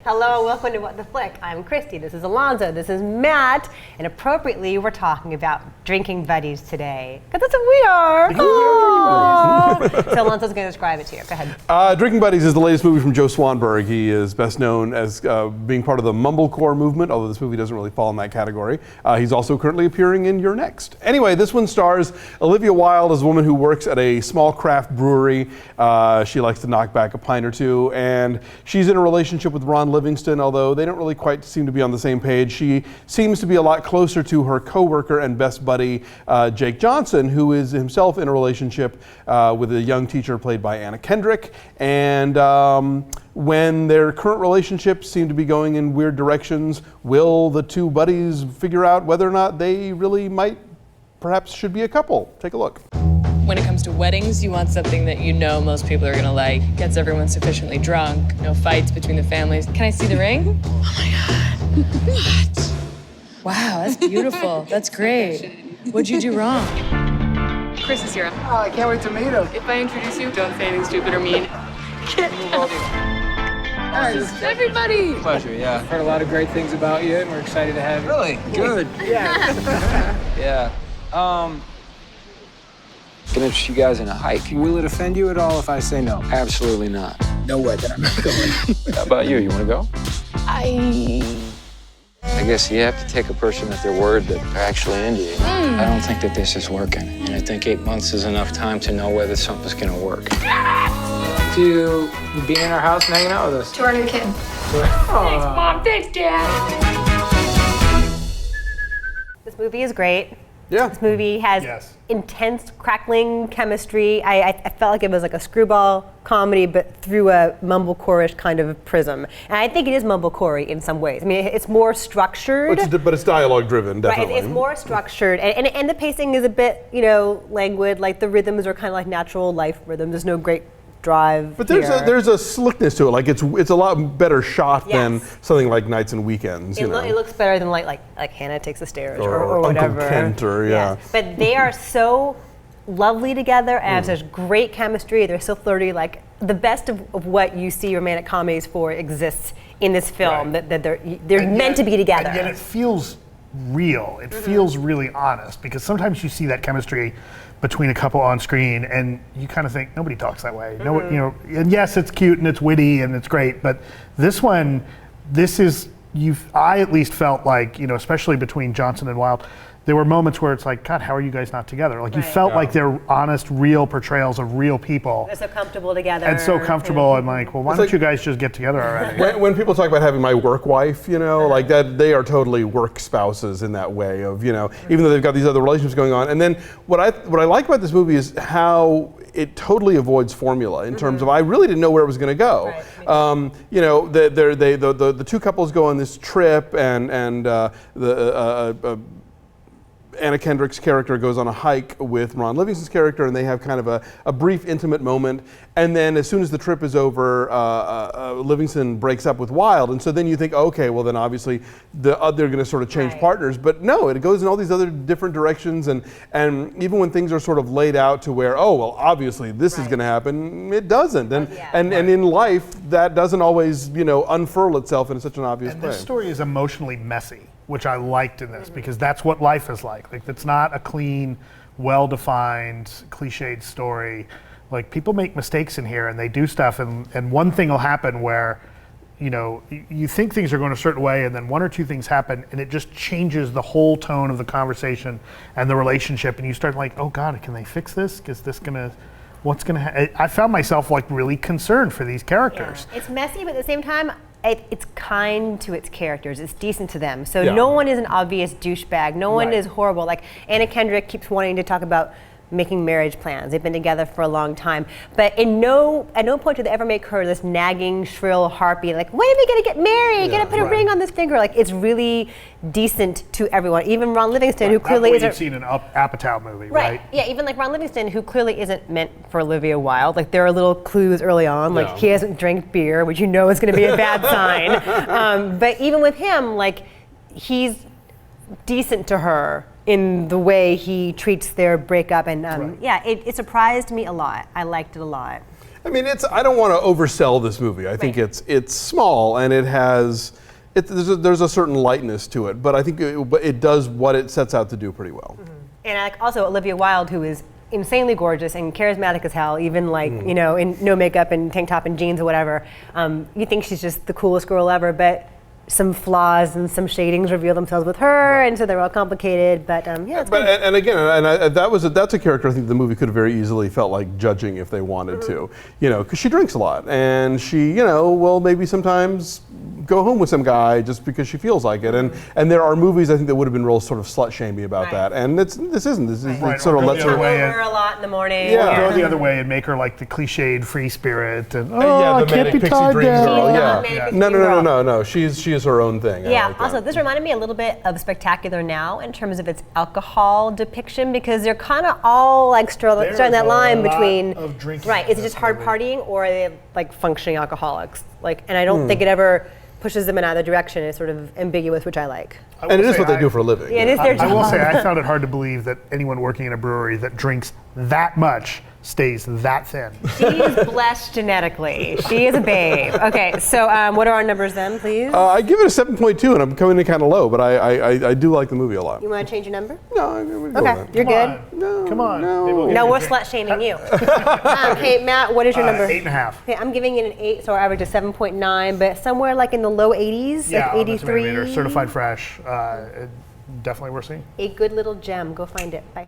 Hello, welcome to What the Flick. I'm Christy, this is Alonso, this is Matt, and appropriately we're talking about drinking buddies today. Because that's what we are. So Alonso's going to describe it to you. Go ahead. Drinking Buddies is the latest movie from Joe Swanberg. He is best known as being part of the mumblecore movement, although this movie doesn't really fall in that category. He's also currently appearing in You're Next. Anyway, this one stars Olivia Wilde as a woman who works at a small craft brewery. She likes to knock back a pint or two, and she's in a relationship with Ron Livingston, although they don't really quite seem to be on the same page. She seems to be a lot closer to her co-worker and best buddy, Jake Johnson, who is himself in a relationship with a young teacher played by Anna Kendrick. And when their current relationships seem to be going in weird directions, will the two buddies figure out whether or not they really perhaps should be a couple? Take a look. When it comes to weddings, you want something that you know most people are gonna like, gets everyone sufficiently drunk, no fights between the families. Can I see the ring? Oh my God. What? Wow, that's beautiful. That's great. What'd you do wrong? Chris is here. Oh, I can't wait to meet him. If I introduce you, don't say anything stupid or mean. Everybody! Pleasure, yeah. Heard a lot of great things about you, and we're excited to have you. Really? Good. Yeah. Yeah. Can interest you guys in a hike. Will it offend you at all if I say no? Absolutely not. No way that I'm not going. How about you? You want to go? I guess you have to take a person at their word that they're actually into you. I don't think that this is working, and I think 8 months is enough time to know whether something's going to work. To be in our house and hanging out with us. To our new kid. Thanks, Mom. Thanks, Dad. This movie is great. Yeah. This movie has intense, crackling chemistry. I felt like it was like a screwball comedy, but through a mumblecore-ish kind of prism. And I think it is mumblecore in some ways. I mean, it's more structured. But it's dialogue-driven, definitely. Right, it's more structured, and the pacing is a bit, languid. Like the rhythms are kind of like natural life rhythms. There's no great drive. But there's a slickness to it. Like it's a lot better shot than something like Nights and Weekends. It looks better than like Hannah Takes the Stairs or Uncle whatever. Kent or But they are so lovely together and have such great chemistry. They're so flirty. Like the best of what you see romantic comedies for exists in this film. Right. That they're meant to be together. And yet it feels real. It feels really honest, because sometimes you see that chemistry between a couple on screen and you kind of think nobody talks that way. No, and yes, it's cute and it's witty and it's great, but I at least felt like, especially between Johnson and Wilde, there were moments where it's like, God, how are you guys not together? Like you felt like they're honest, real portrayals of real people. They're so comfortable together. And so comfortable, and like, well, why don't you guys just get together already? When people talk about having my work wife, like that, they are totally work spouses in that way of, even though they've got these other relationships going on. And then what I like about this movie is how it totally avoids formula in terms of I really didn't know where it was going to go. Right. The two couples go on this trip, and Anna Kendrick's character goes on a hike with Ron Livingston's character, and they have kind of a brief intimate moment. And then as soon as the trip is over, Livingston breaks up with Wilde. And so then you think, okay, well then obviously they're going to sort of change partners. But no, it goes in all these other different directions. And even when things are sort of laid out to where, oh, well, obviously this is going to happen, it doesn't. And in life, that doesn't always, unfurl itself in such an obvious way. This story is emotionally messy, which I liked in this, because that's what life is like. Like, it's not a clean, well-defined, cliched story. Like, people make mistakes in here and they do stuff, and one thing will happen where, you think things are going a certain way, and then one or two things happen, and it just changes the whole tone of the conversation and the relationship, and you start like, oh God, can they fix this? Is this what's gonna happen? I found myself like really concerned for these characters. Yeah. It's messy, but at the same time, it's kind to its characters. It's decent to them. So no one is an obvious douchebag. No one is horrible. Like Anna Kendrick keeps wanting to talk about making marriage plans. They've been together for a long time. But at no point do they ever make her this nagging, shrill harpy, like, when are we gonna get married? Gonna put a ring on this finger? Like, it's really decent to everyone. Even Ron Livingston, who clearly isn't... You've seen an Apatow movie, right? Yeah, even like Ron Livingston, who clearly isn't meant for Olivia Wilde. Like, there are little clues early on, like he hasn't drank beer, which you know is gonna be a bad sign. But even with him, like, he's decent to her in the way he treats their breakup, and it surprised me a lot. I liked it a lot. I mean, I don't want to oversell this movie. I think it's small and there's a certain lightness to it, but I think it does what it sets out to do pretty well. Mm-hmm. And also Olivia Wilde, who is insanely gorgeous and charismatic as hell, even in no makeup and tank top and jeans or whatever. You think she's just the coolest girl ever, but some flaws and some shadings reveal themselves with her, and so they're all complicated. But it's good. And again, that's a character I think the movie could have very easily felt like judging if they wanted to, because she drinks a lot and she, will maybe sometimes go home with some guy just because she feels like it. And there are movies I think that would have been real sort of slut shamey about that. And this isn't. This is Right. sort of lets her Her a lot in the morning. Go the other way and make her like the cliched free spirit and the I can't manic be pixie tied dream down. girl. She's Yeah. not manic pixie No. girl. She is her own thing. I Yeah, like that. also this reminded me a little bit of Spectacular Now in terms of its alcohol depiction, because they're kind of all like starting that a line lot between of drinking right, is it in just this hard movie. partying or are they like functioning alcoholics? And I don't think it ever pushes them in either direction. It's sort of ambiguous, which I like. And it is what they do for a living. Yeah, it is their job. I will say I found it hard to believe that anyone working in a brewery that drinks that much stays that thin. She's blessed genetically. She is a babe. Okay, so what are our numbers then, please? I give it a 7.2, and I'm coming in kind of low, but I do like the movie a lot. You want to change your number? No, I'm gonna go Okay, with that. you're good. Come on. no. Maybe we'll give No, you we're a drink. slut shaming you. Hey, Matt, what is your number? 8.5. Okay, I'm giving it an 8, so our average is 7.9, but somewhere like in the low 80s, Yeah, like on the 83. Tomato Meter, certified fresh. Definitely worth seeing. A good little gem. Go find it. Bye.